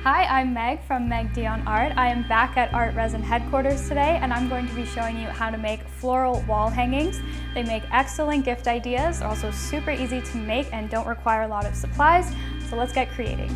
Hi, I'm Meg from Meg Dion Art. I am back at ArtResin headquarters today, and I'm going to be showing you how to make floral wall hangings. They make excellent gift ideas. They're also super easy to make and don't require a lot of supplies. So let's get creating.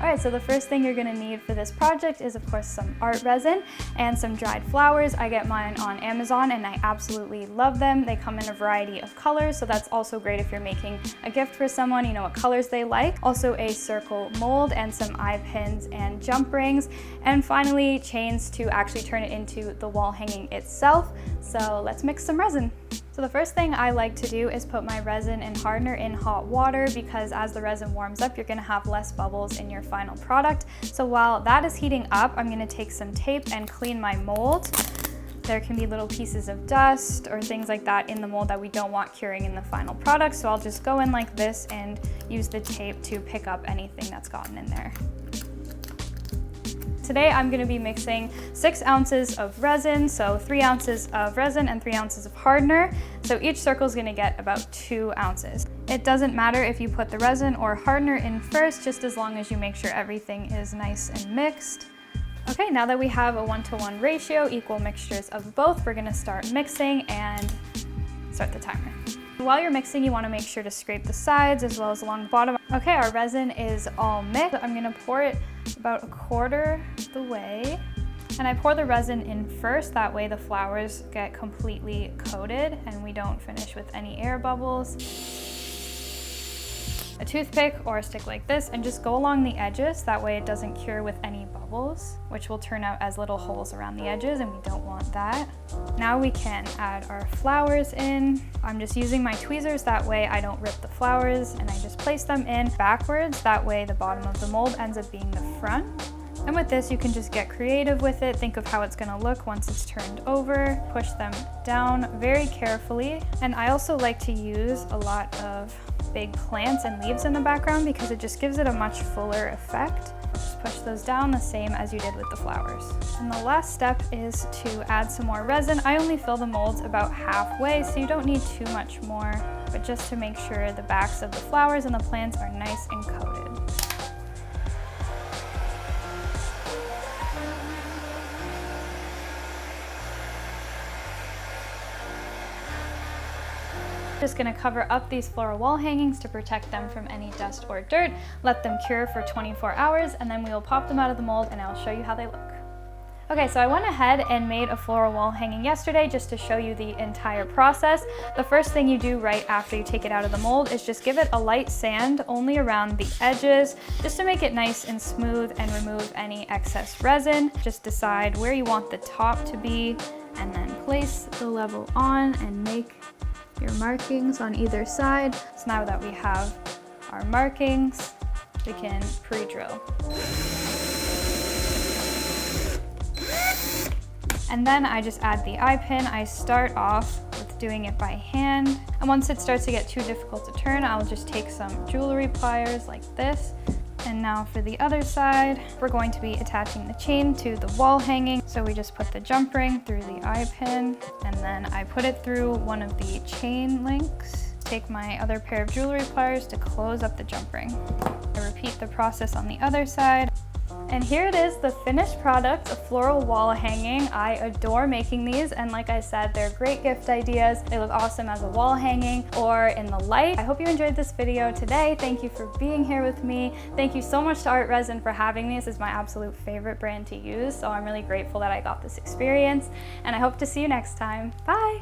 Alright, so the first thing you're going to need for this project is of course some art resin and some dried flowers. I get mine on Amazon and I absolutely love them. They come in a variety of colors, so that's also great if you're making a gift for someone, you know what colors they like. Also a circle mold and some eye pins and jump rings. And finally chains to actually turn it into the wall hanging itself. So let's mix some resin. So the first thing I like to do is put my resin and hardener in hot water, because as the resin warms up, you're gonna have less bubbles in your final product. So while that is heating up, I'm gonna take some tape and clean my mold. There can be little pieces of dust or things like that in the mold that we don't want curing in the final product. So I'll just go in like this and use the tape to pick up anything that's gotten in there. Today I'm going to be mixing 6 ounces of resin, so 3 ounces of resin and 3 ounces of hardener. So each circle is going to get about 2 ounces. It doesn't matter if you put the resin or hardener in first, just as long as you make sure everything is nice and mixed. Okay, now that we have a 1-to-1 ratio, equal mixtures of both, we're going to start mixing and start the timer. While you're mixing, you want to make sure to scrape the sides as well as along the bottom. Okay, our resin is all mixed. I'm going to pour it about 1/4 the way. And I pour the resin in first, that way the flowers get completely coated and we don't finish with any air bubbles. A toothpick or a stick like this and just go along the edges, that way it doesn't cure with any bubbles, which will turn out as little holes around the edges and we don't want that. Now we can add our flowers in. I'm just using my tweezers, that way I don't rip the flowers, and I just place them in backwards, that way the bottom of the mold ends up being the front. And with this, you can just get creative with it. Think of how it's gonna look once it's turned over. Push them down very carefully. And I also like to use a lot of big plants and leaves in the background because it just gives it a much fuller effect. Just push those down the same as you did with the flowers. And the last step is to add some more resin. I only fill the molds about halfway, so you don't need too much more, but just to make sure the backs of the flowers and the plants are nice and coated. Just going to cover up these floral wall hangings to protect them from any dust or dirt, let them cure for 24 hours, and then we will pop them out of the mold and I'll show you how they look. Okay, so I went ahead and made a floral wall hanging yesterday just to show you the entire process. The first thing you do right after you take it out of the mold is just give it a light sand only around the edges, just to make it nice and smooth and remove any excess resin. Just decide where you want the top to be and then place the level on and make your markings on either side. So now that we have our markings, we can pre-drill. And then I just add the eye pin. I start off with doing it by hand. And once it starts to get too difficult to turn, I'll just take some jewelry pliers like this. And now for the other side, we're going to be attaching the chain to the wall hanging. So we just put the jump ring through the eye pin, and then I put it through one of the chain links. Take my other pair of jewelry pliers to close up the jump ring. I repeat the process on the other side. And here it is, the finished product, a floral wall hanging. I adore making these, and like I said, they're great gift ideas. They look awesome as a wall hanging or in the light. I hope you enjoyed this video today. Thank you for being here with me. Thank you so much to ArtResin for having me. This is my absolute favorite brand to use, so I'm really grateful that I got this experience, and I hope to see you next time. Bye!